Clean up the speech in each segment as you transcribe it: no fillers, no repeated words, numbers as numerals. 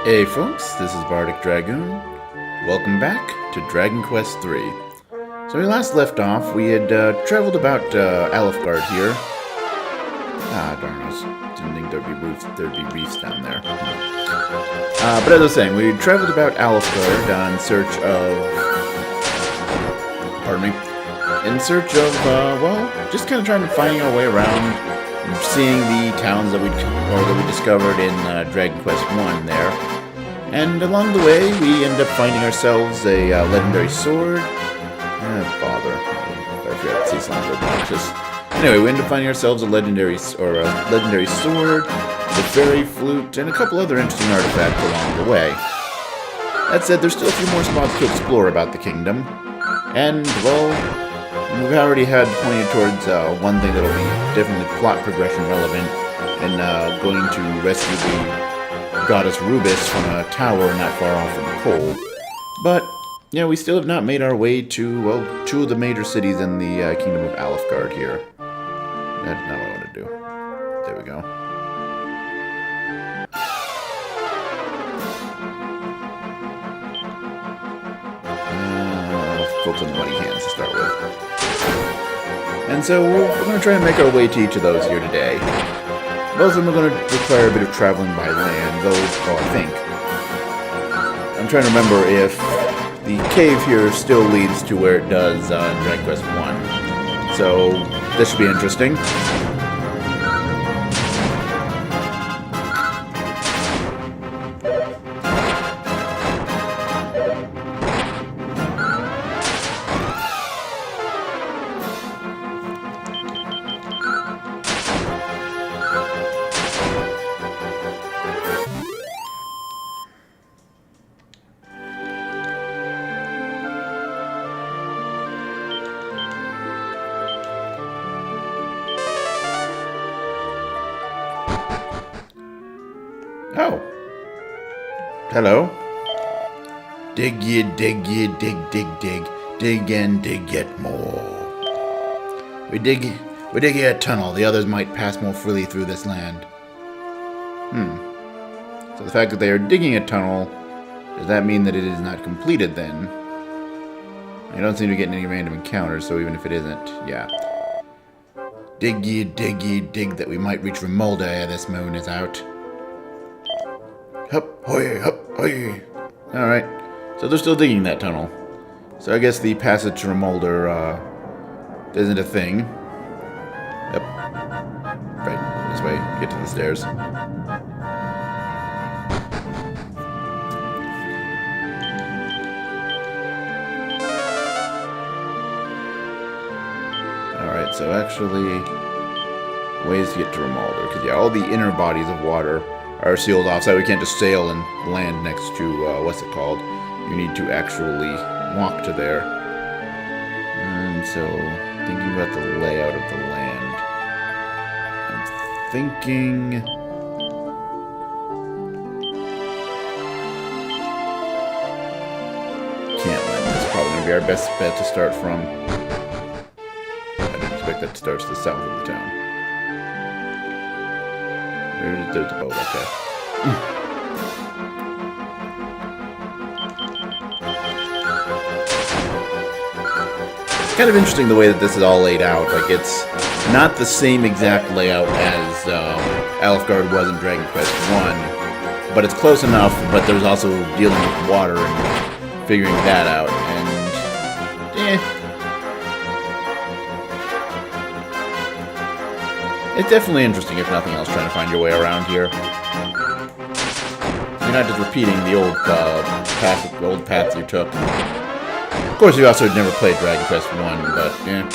Hey folks, this is Bardic Dragoon. Welcome back to Dragon Quest III. So we last left off, we had traveled about Alefgard here. Ah, darn us. Didn't think there'd be reefs down there. But as I was saying, we traveled about Alefgard in search of... Pardon me. In search of, just kind of trying to find our way around, seeing the towns that we discovered in Dragon Quest I there. And along the way, we end up finding ourselves a legendary sword. Bother. I forgot to see something obnoxious. Anyway, we end up finding ourselves a legendary sword, the fairy flute, and a couple other interesting artifacts along the way. That said, there's still a few more spots to explore about the kingdom. And, well, we've already had pointed towards one thing that'll be definitely plot progression relevant, and going to rescue the goddess Rubis from a tower not far off from the cold. But, yeah, we still have not made our way to, well, two of the major cities in the kingdom of Alefgard here. That's not what I want to do. There we go. Focus on the muddy hands to start with. And so we're going to try and make our way to each of those here today. Most of them are going to require a bit of traveling by land, though, I think. I'm trying to remember if the cave here still leads to where it does in Dragon Quest I. So, this should be interesting. Oh. Hello. Dig ye, dig ye, dig, dig, dig. Dig and dig yet more. We dig ye a tunnel. The others might pass more freely through this land. So the fact that they are digging a tunnel, does that mean that it is not completed then? I don't seem to be getting any random encounters, so even if it isn't, yeah. Dig ye, dig that we might reach Remolda ere this moon is out. Hup, hoy, hup, hoy. Alright, so they're still digging that tunnel. So I guess the passage to Remolder, isn't a thing. Yep. Right, this way, get to the stairs. Alright, so actually, ways to get to Remolder. Because, yeah, all the inner bodies of water are sealed off, so we can't just sail and land next to, what's it called? You need to actually walk to there. And so, thinking about the layout of the land. I'm thinking... Cantland is probably going to be our best bet to start from. I didn't expect that to start to the south of the town. There's the boat, okay. It's kind of interesting the way that this is all laid out. Like, it's not the same exact layout as Alefgard was in Dragon Quest I, but it's close enough, but there's also dealing with water and figuring that out, and... It's definitely interesting, if nothing else, trying to find your way around here. You're not just repeating the old paths you took. Of course, you also had never played Dragon Quest I, but yeah.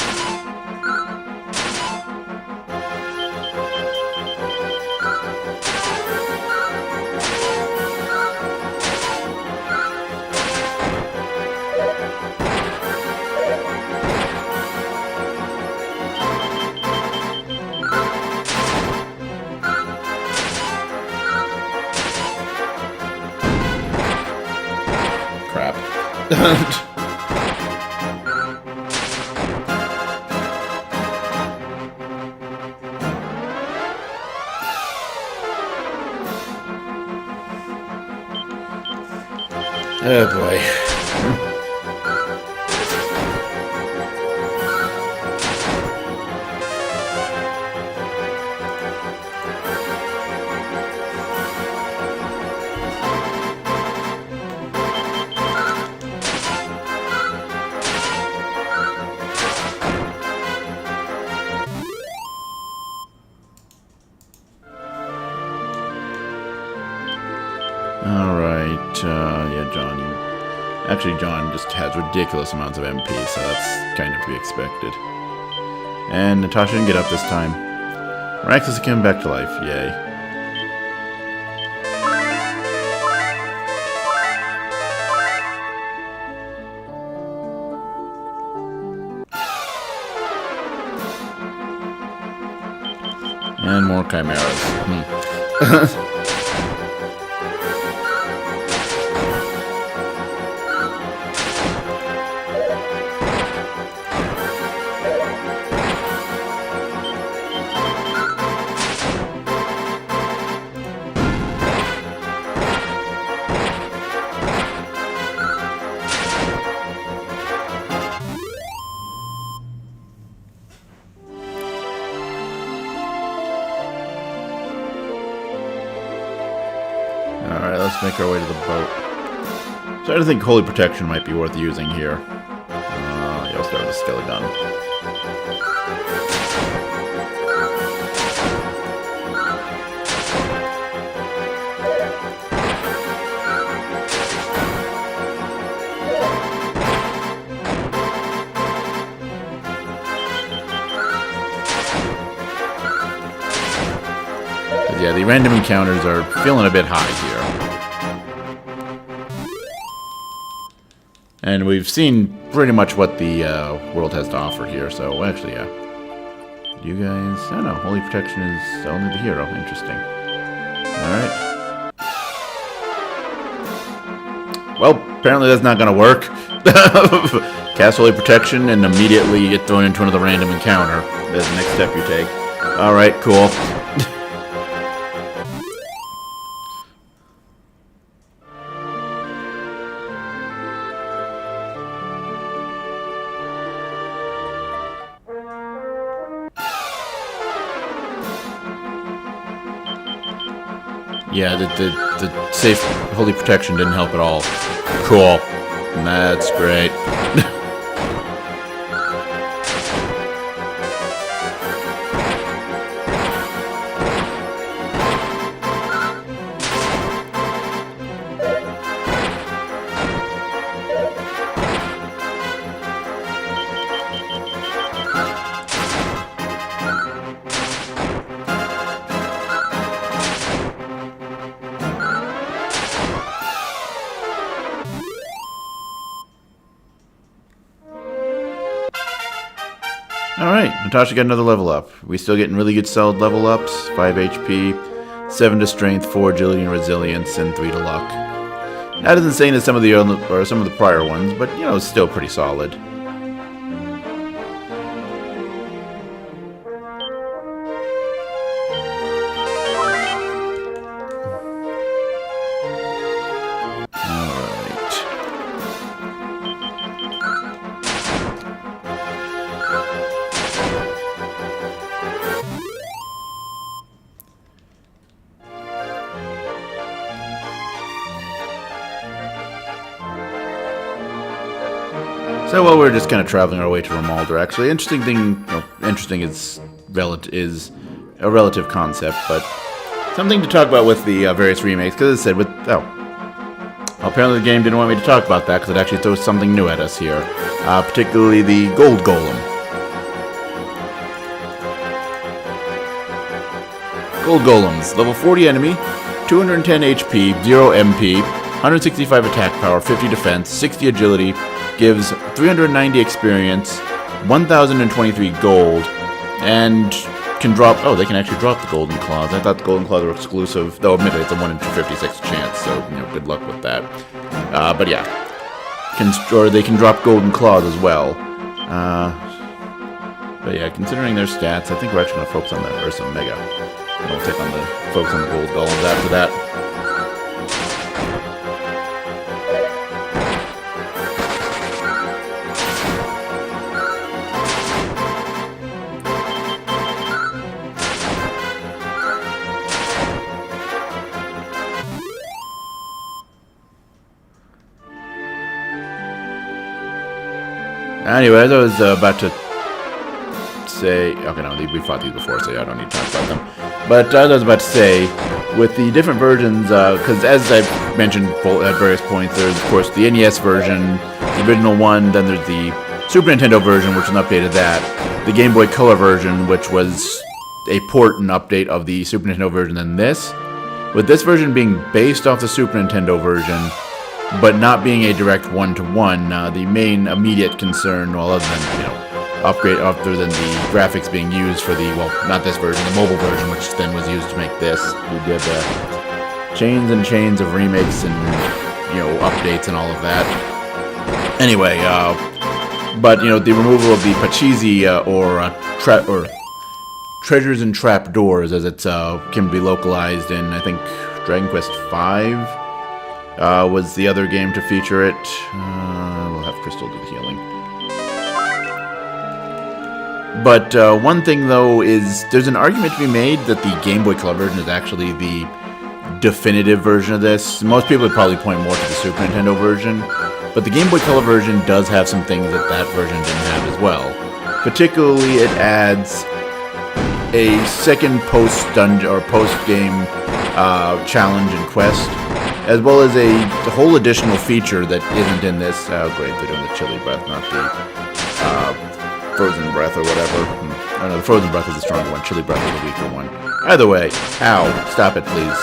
Oh boy. Alright, yeah, John, Actually, John just has ridiculous amounts of MP, so that's kind of to be expected. And Natasha didn't get up this time. Miraculous came back to life, yay. And more chimeras. Alright, let's make our way to the boat. So I think Holy Protection might be worth using here. Yeah, I'll start with a Skeleton. Yeah, the random encounters are feeling a bit high here. And we've seen pretty much what the world has to offer here, so actually, yeah. You guys... I don't know, Holy Protection is only the hero. Interesting. Alright. Well, apparently that's not gonna work. Cast Holy Protection and immediately get thrown into another random encounter. That's the next step you take. Alright, cool. Yeah, the safe Holy Protection didn't help at all. Cool. That's great. Alright, Natasha got another level up. We still getting really good solid level ups. 5 HP, 7 to strength, 4 agility and resilience, and 3 to luck. That isn't saying that some of the other, or some of the prior ones, but you know, it's still pretty solid. So while we're just kind of traveling our way to Rimuldar, actually, interesting is a relative concept, but something to talk about with the various remakes. Because as I said, apparently the game didn't want me to talk about that because it actually throws something new at us here, particularly the Gold Golem. Gold Golems, level 40 enemy, 210 HP, 0 MP, 165 attack power, 50 defense, 60 agility. Gives 390 experience, 1,023 gold, and can drop... Oh, they can actually drop the Golden Claws. I thought the Golden Claws were exclusive, though admittedly it's a 1 in 256 chance, so, you know, good luck with that. But yeah. Or they can drop Golden Claws as well. But yeah, considering their stats, I think we're actually going to focus on the Ursa Mega. And we'll focus on the Gold Golems after that. Anyway, as I was about to say... Okay, no, we fought these before, so yeah, I don't need to talk about them. But as I was about to say, with the different versions, because as I mentioned at various points, there's, of course, the NES version, the original one, then there's the Super Nintendo version, which was an update of that, the Game Boy Color version, which was a port and update of the Super Nintendo version, and this. With this version being based off the Super Nintendo version, but not being a direct one-to-one, the main immediate concern, well, other than, upgrade other than the graphics being used for the, well, not this version, the mobile version, which then was used to make this. We did chains and chains of remakes and, updates and all of that. Anyway, but, the removal of the Pachisi, or Treasures and Trapdoors, as it can be localized in, I think, Dragon Quest V, was the other game to feature it. We'll have Crystal do the healing. But one thing, though, is there's an argument to be made that the Game Boy Color version is actually the definitive version of this. Most people would probably point more to the Super Nintendo version, but the Game Boy Color version does have some things that that version didn't have as well. Particularly, it adds a second post-dungeon or post-game challenge and quest, as well as a whole additional feature that isn't in this. Great, they're doing the chili breath, not the frozen breath or whatever. Oh no, the frozen breath is the stronger one. Chili breath is the weaker one. Either way, ow, stop it, please.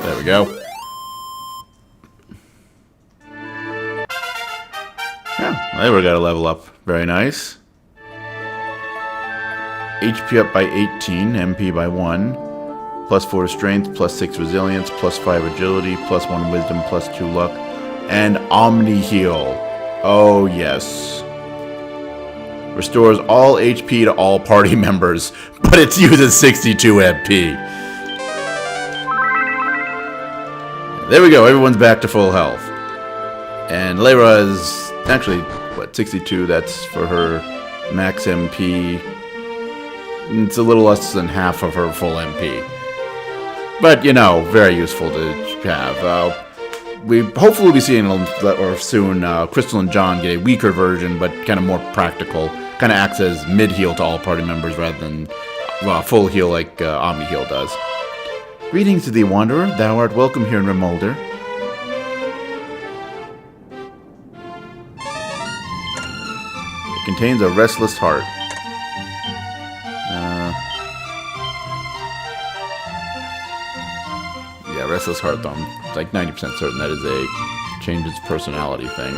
There we go. Yeah, there we got a level up. Very nice. HP up by 18, MP by 1, plus 4 strength, plus 6 resilience, plus 5 agility, plus 1 wisdom, plus 2 luck, and Omni Heal. Oh yes. Restores all HP to all party members, but it uses 62 MP. There we go, everyone's back to full health. And Layra is actually, what, 62, that's for her max MP. It's a little less than half of her full MP. But, very useful to have. We hopefully will be seeing soon Crystal and John get a weaker version, but kind of more practical. Kind of acts as mid-heal to all party members rather than full heal like Omni Heal does. Greetings to thee, Wanderer. Thou art welcome here in Remolder. It contains a restless heart. Yeah, restless heart, though. I'm like 90% certain that is a change its personality thing.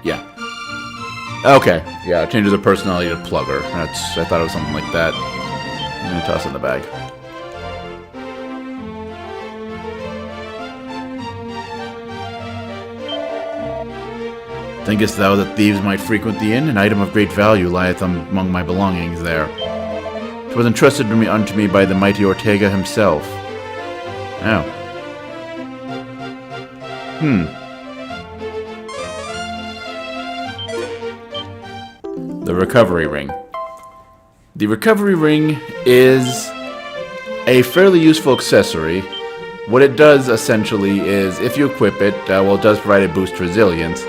Yeah. Okay. Yeah, it changes her personality to Plugger. I thought it was something like that. I'm gonna toss it in the bag. Thinkest thou that thieves might frequent the inn? An item of great value lieth among my belongings there. 'Twas entrusted unto me by the mighty Ortega himself. Oh. The Recovery Ring. The Recovery Ring is a fairly useful accessory. What it does, essentially, is if you equip it, it does provide a boost to resilience,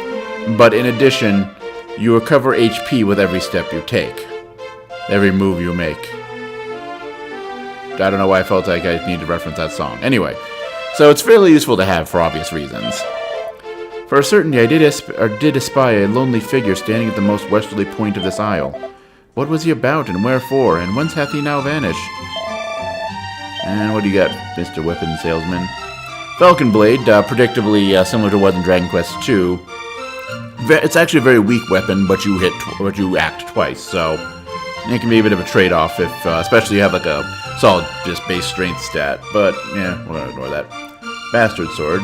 but in addition, you recover HP with every step you take. Every move you make. I don't know why I felt like I need to reference that song. Anyway, so it's fairly useful to have for obvious reasons. For a certainty, I did espy a lonely figure standing at the most westerly point of this isle. What was he about, and wherefore, and whence hath he now vanished? And what do you got, Mr. Weapon Salesman? Falcon Blade, predictably similar to what in Dragon Quest II. It's actually a very weak weapon, but you act twice, so it can be a bit of a trade-off if, especially you have like a solid just base strength stat. But yeah, we're gonna ignore that. Bastard Sword,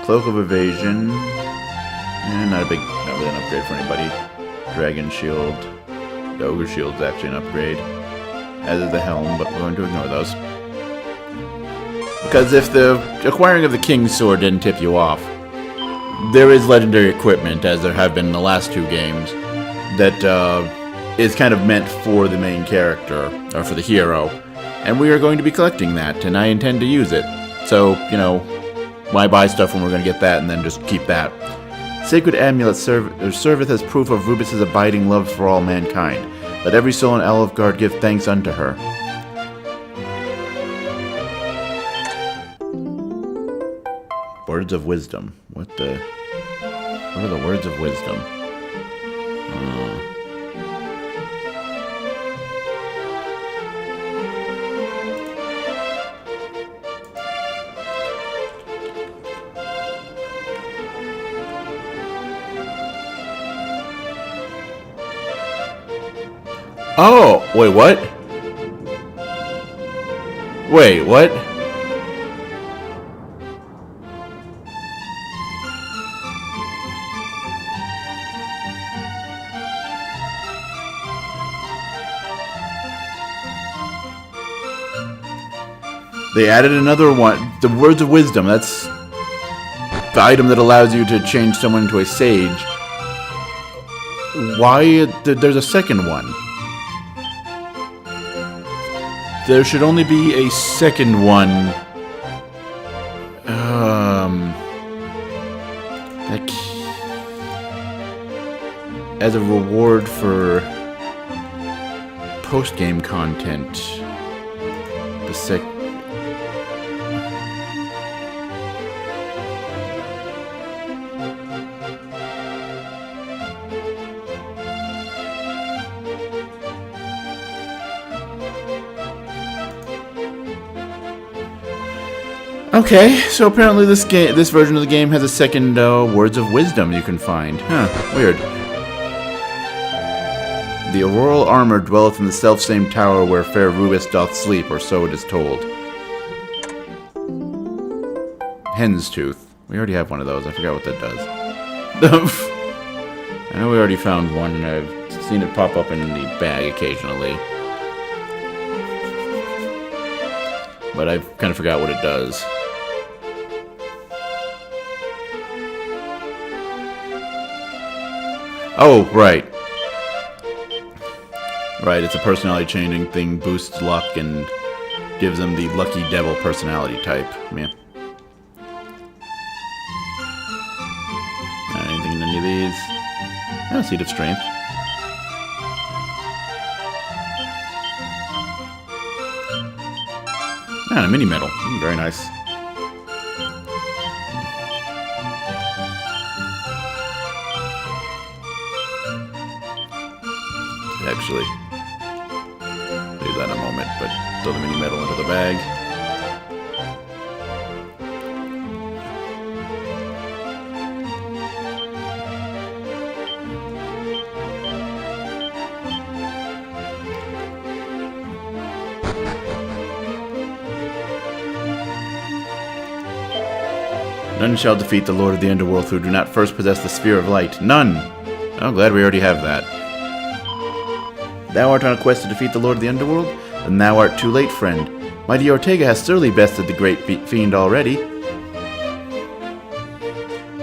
Cloak of Evasion, and not really an upgrade for anybody. Dragon Shield, the Ogre Shield's actually an upgrade, as is the Helm, but we're going to ignore those. Because if the acquiring of the King's Sword didn't tip you off, there is legendary equipment, as there have been in the last two games, that is kind of meant for the main character, or for the hero. And we are going to be collecting that, and I intend to use it. So, you know, why buy stuff when we're going to get that and then just keep that? Sacred amulet serveth as proof of Rubus's abiding love for all mankind. Let every soul in Alfgard give thanks unto her. Words of wisdom. What are the words of wisdom? Oh, wait, what? Wait, what? They added another one. The Words of Wisdom. That's the item that allows you to change someone into a sage. Why? There's a second one. There should only be a second one. Like, as a reward for post-game content. The Okay, so apparently this version of the game has a second Words of Wisdom you can find. Huh, weird. The auroral armor dwelleth in the self-same tower where fair Rubus doth sleep, or so it is told. Hen's Tooth. We already have one of those. I forgot what that does. I know we already found one, and I've seen it pop up in the bag occasionally. But I kind of forgot what it does. Oh, right. Right, it's a personality changing thing, boosts luck, and gives them the Lucky Devil personality type. Yeah. Anything in any of these? Oh, Seed of Strength. And a mini medal. Very nice. Actually, do that in a moment, but throw the mini medal into the bag. None shall defeat the Lord of the Underworld who do not first possess the Sphere of Light. None! I'm glad we already have that. Thou art on a quest to defeat the Lord of the Underworld? Then thou art too late, friend. Mighty Ortega has surely bested the great fiend already.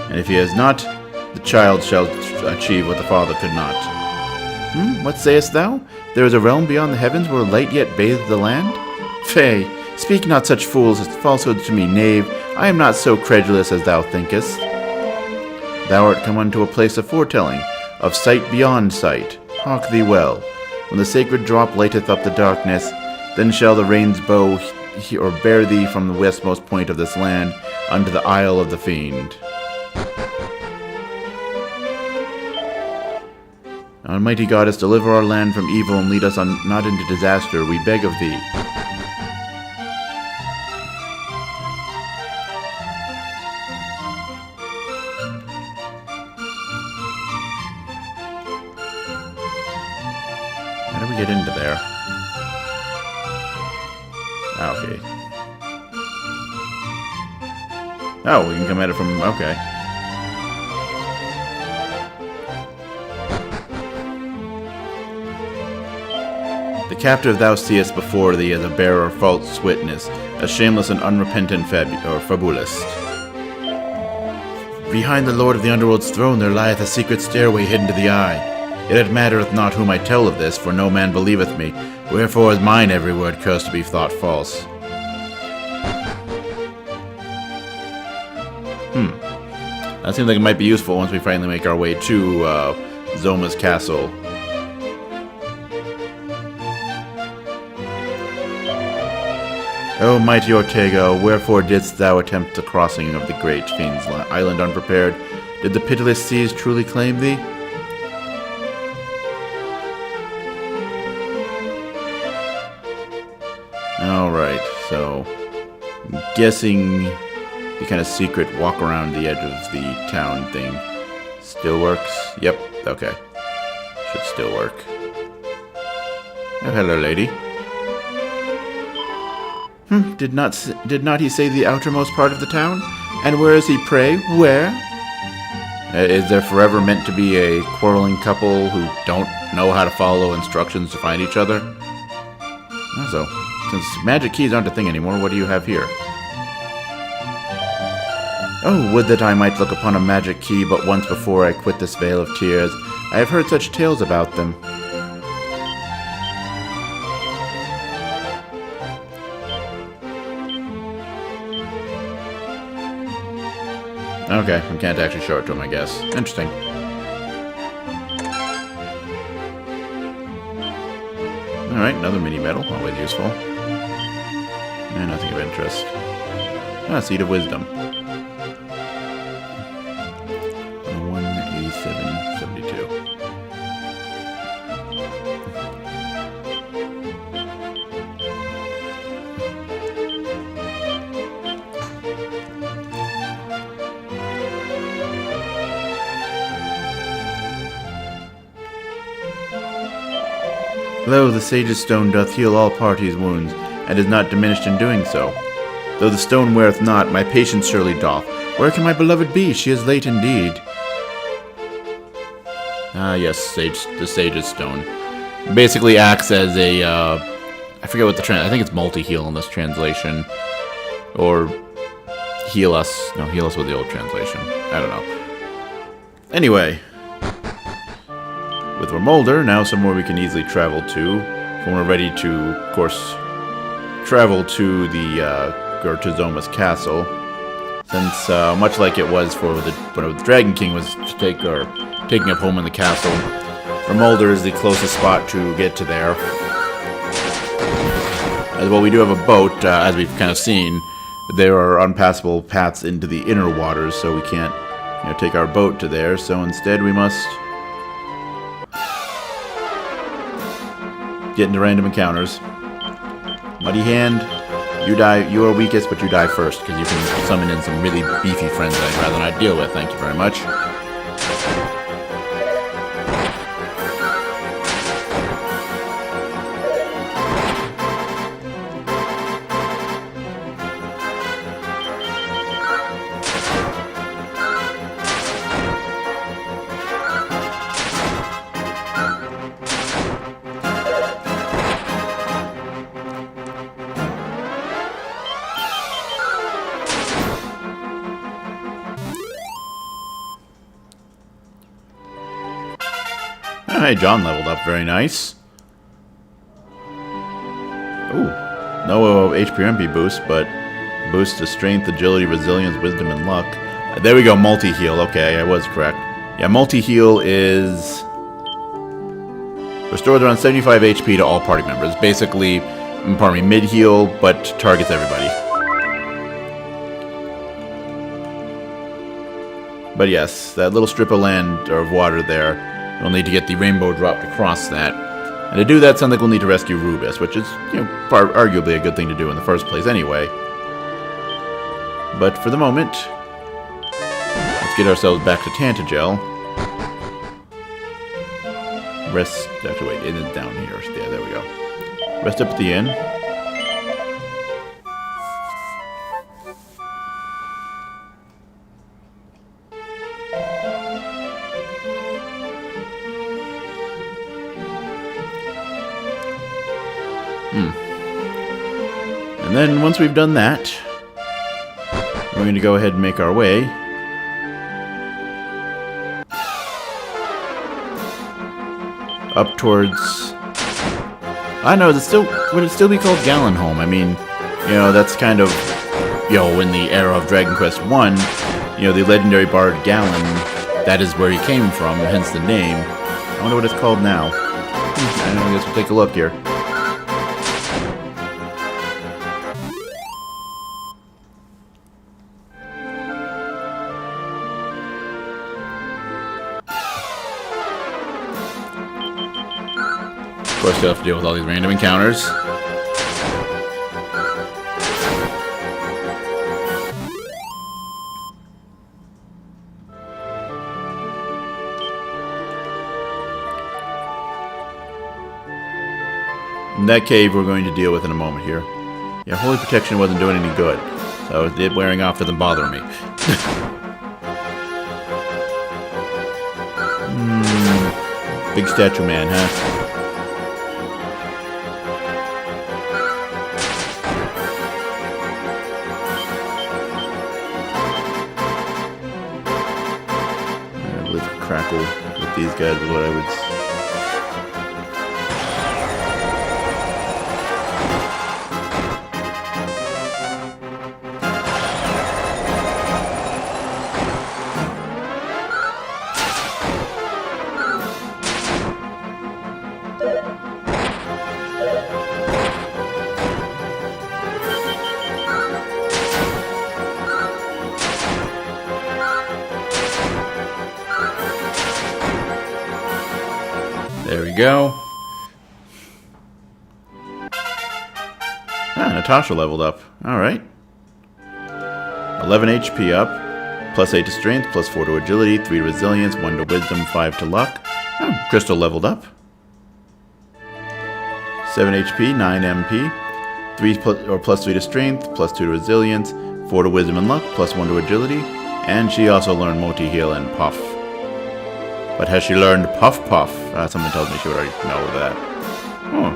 And if he has not, the child shall achieve what the father could not. What sayest thou? There is a realm beyond the heavens where light yet bathes the land? Fay, speak not such falsehoods to me, knave. I am not so credulous as thou thinkest. Thou art come unto a place of foretelling, of sight beyond sight. Hark thee well. When the sacred drop lighteth up the darkness, then shall the rain's bow or bear thee from the westmost point of this land unto the isle of the fiend. Almighty Goddess, deliver our land from evil and lead us not into disaster, we beg of thee. How do we get into there? Okay. Oh, we can come at it from... okay. The captive thou seest before thee is a bearer of false witness, a shameless and unrepentant fabulist. Behind the Lord of the Underworld's throne there lieth a secret stairway hidden to the eye. Yet it mattereth not whom I tell of this, for no man believeth me. Wherefore is mine every word cursed to be thought false. That seems like it might be useful once we finally make our way to Zoma's castle. O mighty Ortega, wherefore didst thou attempt the crossing of the great fiend's island unprepared? Did the pitiless seas truly claim thee? Alright, so I'm guessing the kind of secret walk around the edge of the town thing still works. Yep, okay. Should still work. Oh, hello, lady. Did not he say the outermost part of the town? And where is he, pray? Where? Is there forever meant to be a quarreling couple who don't know how to follow instructions to find each other? So, since magic keys aren't a thing anymore, what do you have here? Oh, would that I might look upon a magic key but once before I quit this vale of tears. I have heard such tales about them. Okay, we can't actually show it to him, I guess. Interesting. Alright, another mini medal, always useful. And nothing of interest. Ah, Seed of Wisdom. 187.72. Lo, the Sage's Stone doth heal all parties' wounds, and is not diminished in doing so. Though the stone weareth not, my patience surely doth. Where can my beloved be? She is late indeed. Ah, yes, the Sage's Stone. Basically acts as a, I forget what the I think it's multi-heal in this translation. Or heal us. No, heal us with the old translation. I don't know. Anyway. With Remolder, now somewhere we can easily travel to. When we're ready to, of course, travel to the, to Zoma's castle. Since, much like it was for when the Dragon King was taking up home in the castle, Remolder is the closest spot to get to there. As well, we do have a boat, as we've kind of seen. There are unpassable paths into the inner waters, so we can't, take our boat to there. So instead, we must get into random encounters. Muddy Hand, you die. You are weakest, but you die first because you can summon in some really beefy friends that I'd rather not deal with. Thank you very much. Hey, John leveled up. Very nice. Ooh. No HP or MP boost, but boost to strength, agility, resilience, wisdom, and luck. There we go, multi-heal. Okay, I was correct. Yeah, multi-heal is restores around 75 HP to all party members. Basically, mid-heal, but targets everybody. But yes, that little strip of land, or of water there, we'll need to get the rainbow drop to cross that. And to do that, sounds like we'll need to rescue Rubus, which is, arguably a good thing to do in the first place anyway. But for the moment, let's get ourselves back to Tantagel. Rest, actually wait, it is down here. Yeah, there we go. Rest up at the inn. And then once we've done that, we're going to go ahead and make our way up towards... I don't know, would it still be called Galenholm? I mean, you know, that's kind of, you know, in the era of Dragon Quest 1, you know, the legendary bard Galen, that is where he came from, hence the name. I wonder what it's called now. I guess we'll take a look here. Of course, you'll have to deal with all these random encounters. And that cave we're going to deal with in a moment here. Yeah, Holy Protection wasn't doing any good, so it wearing off doesn't bother me. Big statue man, huh? Crackle with these guys is what I would... There we go. Ah, Natasha leveled up. Alright. 11 HP up. Plus 8 to strength, plus 4 to agility, 3 to resilience, 1 to wisdom, 5 to luck. Oh, Crystal leveled up. 7 HP, 9 MP. 3 plus 3 to strength, plus 2 to resilience, 4 to wisdom and luck, plus 1 to agility. And she also learned multi-heal and puff. But has she learned Puff Puff? Something tells me she would already know that. Oh.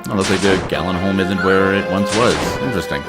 It looks like the Galenholm isn't where it once was. Interesting.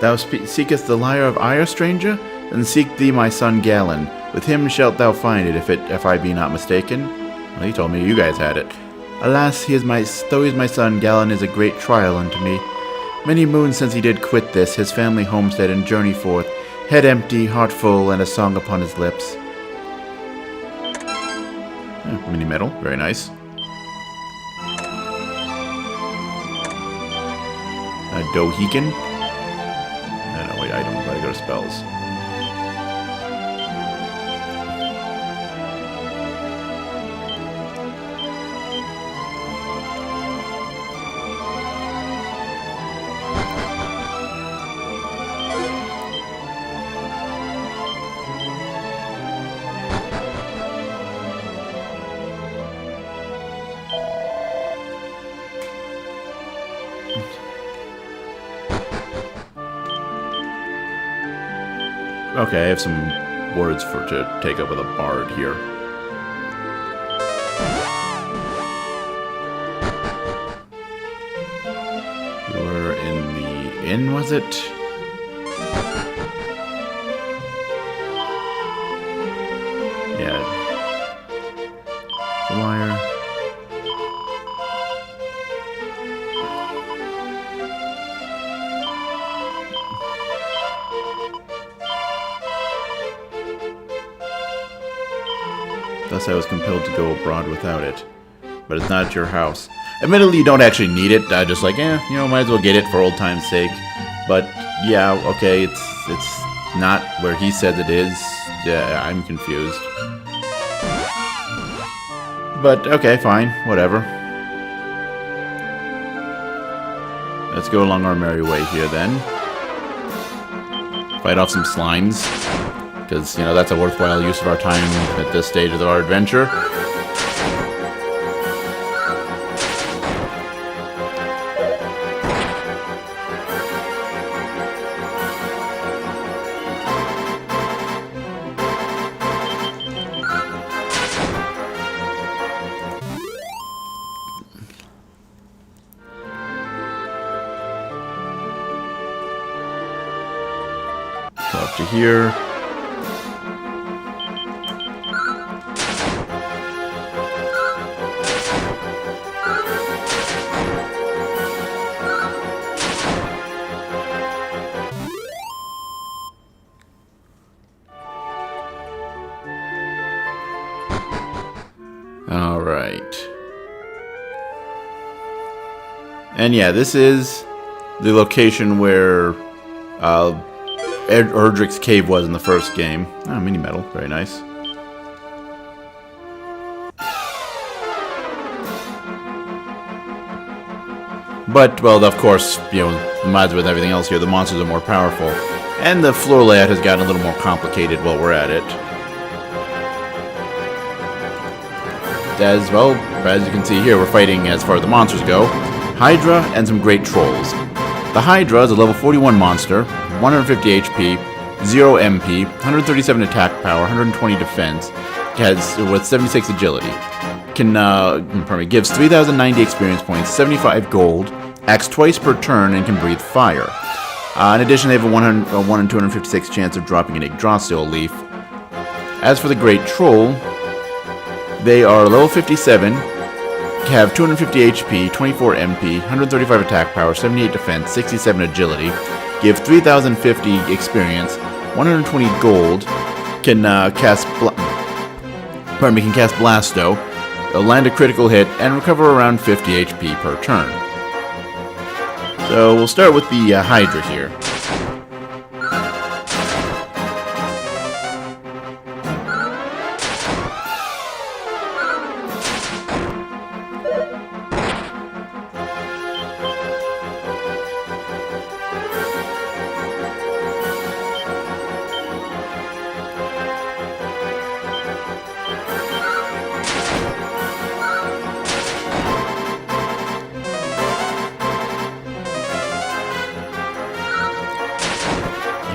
Thou seekest the lyre of Ire, stranger? Then seek thee my son Galen. With him shalt thou find it, if I be not mistaken. Well, he told me you guys had it. Alas, though he is my son, Galen is a great trial unto me. Many moons since he did quit this, his family homestead, and journey forth, head empty, heart full, and a song upon his lips. Mini medal, very nice. Dohikin. Item, gotta go to spells. Okay, I have some words to take up with a bard here. You were in the inn, was it? Yeah. The lyre. Thus I was compelled to go abroad without it. But it's not at your house. Admittedly, you don't actually need it. Just like, you know, might as well get it for old time's sake. But Yeah, okay, it's not where he says it is. Yeah, I'm confused. But, okay, fine. Whatever. Let's go along our merry way here, then. Fight off some slimes. Because, you know, that's a worthwhile use of our time at this stage of our adventure. Go up to here. Alright. And yeah, this is the location where Erdrick's cave was in the first game. Oh, mini medal. Very nice. But, well, of course, you know, mods with everything else here, the monsters are more powerful. And the floor layout has gotten a little more complicated while we're at it. As well, as you can see here, we're fighting, as far as the monsters go, Hydra and some great trolls. The Hydra is a level 41 monster, 150 HP, 0 MP, 137 attack power, 120 defense, has with 76 agility. Gives 3,090 experience points, 75 gold, acts twice per turn, and can breathe fire. In addition, they have a 1 in 256 chance of dropping an Yggdrasil leaf. As for the Great Troll, they are level 57, have 250 HP, 24 MP, 135 attack power, 78 defense, 67 agility, give 3,050 experience, 120 gold, can cast Blasto, land a critical hit, and recover around 50 HP per turn. So we'll start with the Hydra here.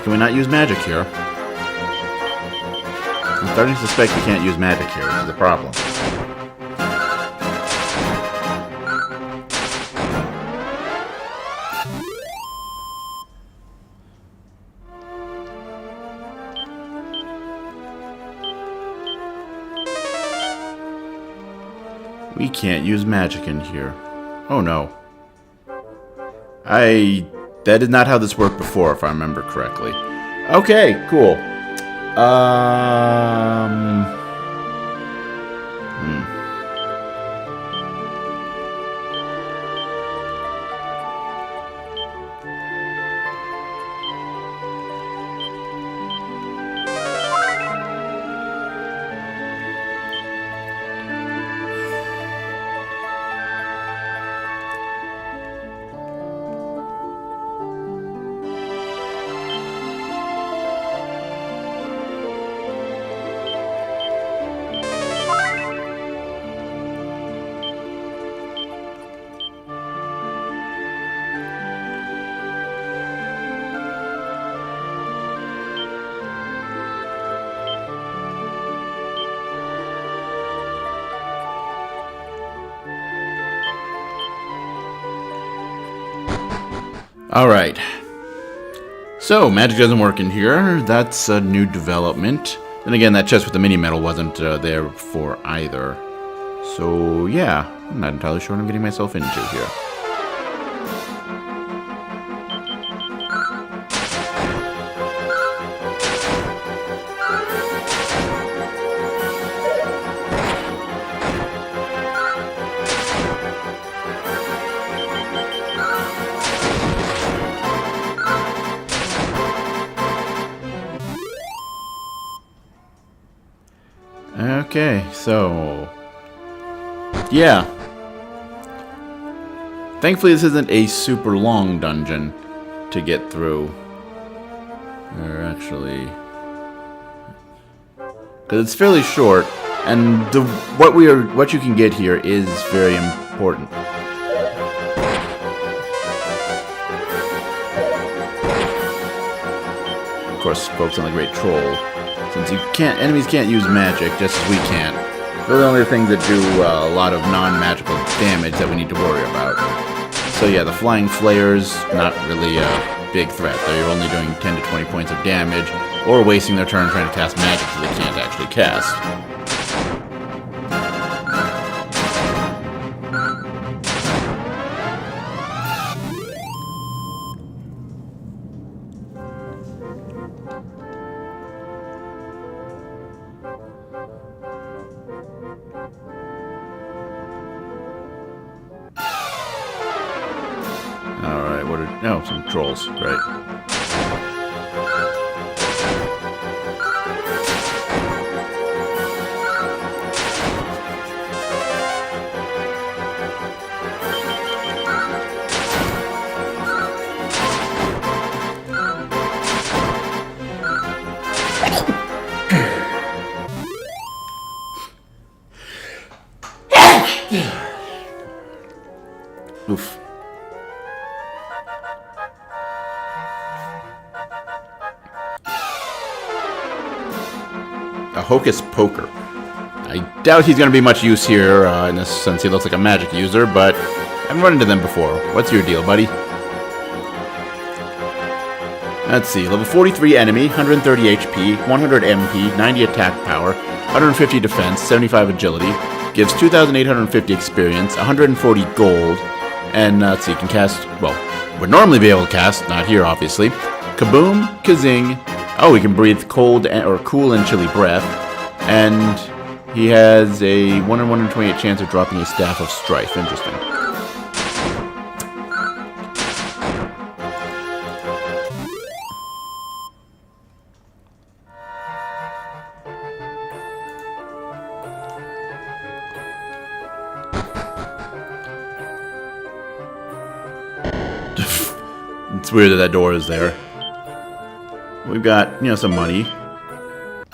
Can we not use magic here? I'm starting to suspect we can't use magic here, which is a problem. We can't use magic in here. Oh no. That is not how this worked before, if I remember correctly. Okay, cool. Alright. So, magic doesn't work in here. That's a new development. And again, that chest with the mini medal wasn't there before either. So, yeah. I'm not entirely sure what I'm getting myself into here. Okay, so... yeah. Thankfully this isn't a super long dungeon to get through. Or actually... because it's fairly short, and what you can get here is very important. Of course, focus on the Great Troll. Since enemies can't use magic, just as we can't. They're the only things that do a lot of non-magical damage that we need to worry about. So yeah, the flying flares, not really a big threat. They're only doing 10 to 20 points of damage, or wasting their turn trying to cast magic that they can't actually cast. Alright, what are... oh, some trolls, right. Oof. A Hocus Poker. I doubt he's going to be much use here, in this sense he looks like a magic user, but I've run into them before. What's your deal, buddy? Let's see, level 43 enemy, 130 HP, 100 MP, 90 attack power, 150 defense, 75 agility, gives 2,850 experience, 140 gold, and let's see, can cast, well, would normally be able to cast, not here obviously, Kaboom, Kazing, oh, he can breathe cold or cool and chilly breath, and he has a 1 in 128 chance of dropping a Staff of Strife. Interesting. It's weird that door is there. We've got, you know, some money.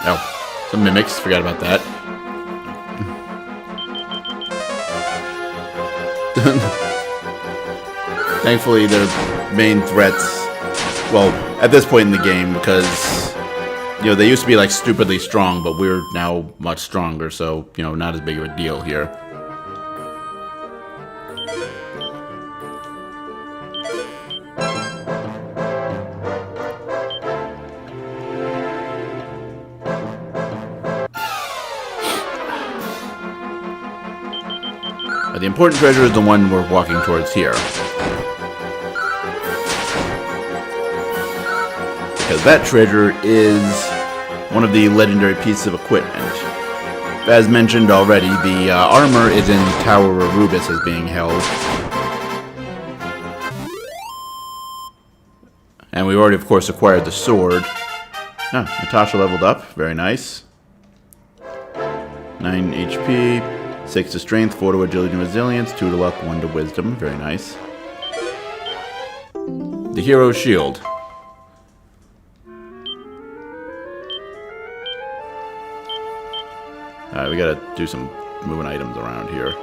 Oh, some mimics. Forgot about that. Thankfully, their main threats, well, at this point in the game, because, you know, they used to be, like, stupidly strong, but we're now much stronger, so, you know, not as big of a deal here. The important treasure is the one we're walking towards here. Because that treasure is one of the legendary pieces of equipment. As mentioned already, the armor is in Tower of Rubus as being held. And we already, of course, acquired the sword. Ah, Natasha leveled up. Very nice. 9 HP. 6 to strength, 4 to agility and resilience, 2 to luck, 1 to wisdom. Very nice. The Hero's Shield. Alright, we gotta do some moving items around here.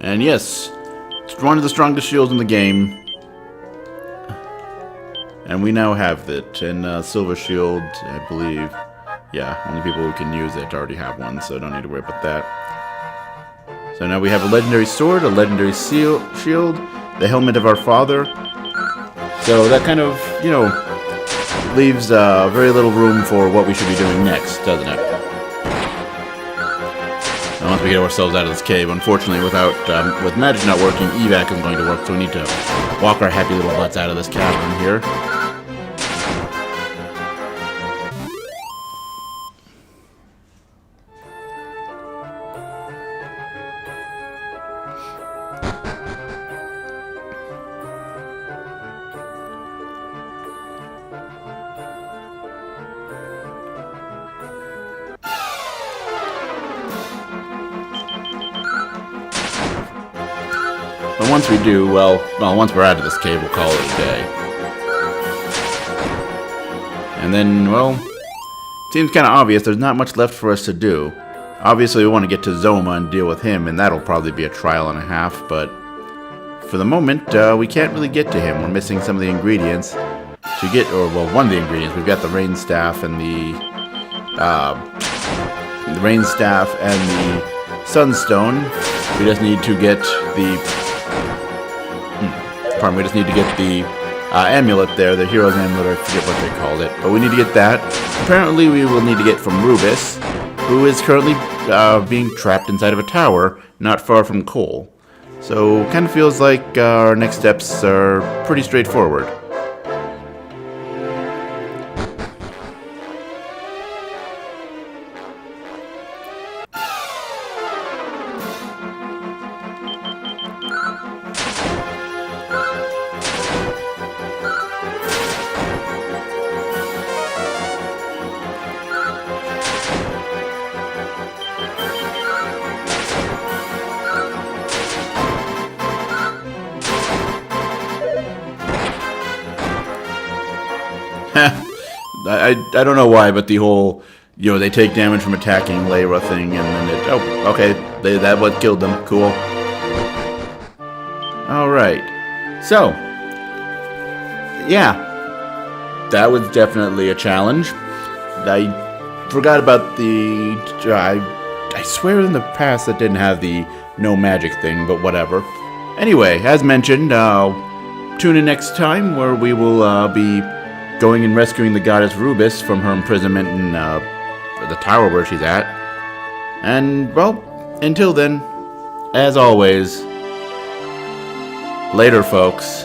And yes, it's one of the strongest shields in the game. And we now have it. And Silver Shield, I believe. Yeah, only people who can use it already have one, so don't need to worry about that. So now we have a legendary sword, a legendary shield, the helmet of our father. So that kind of, you know, leaves very little room for what we should be doing next, doesn't it? once we get ourselves out of this cave, unfortunately, with magic not working, evac isn't going to work, so we need to walk our happy little butts out of this cavern here. But once we do, well, once we're out of this cave, we'll call it a day. And then, well, it seems kind of obvious there's not much left for us to do. Obviously, we want to get to Zoma and deal with him, and that'll probably be a trial and a half, but for the moment, we can't really get to him. We're missing some of the ingredients to get, or, well, one of the ingredients. We've got the rain staff and the sunstone. We just need to get the we just need to get the amulet there, the hero's amulet, I forget what they called it. But we need to get that. Apparently we will need to get from Rubus, who is currently being trapped inside of a tower not far from Cole. So kind of feels like our next steps are pretty straightforward. I don't know why, but the whole, they take damage from attacking Layra thing, and then okay, that what killed them. Cool. Alright. So, yeah. That was definitely a challenge. I forgot about the... I swear in the past that didn't have the no magic thing, but whatever. Anyway, as mentioned, tune in next time where we will be going and rescuing the goddess Rubus from her imprisonment in the tower where she's at. And, well, until then, as always, later, folks.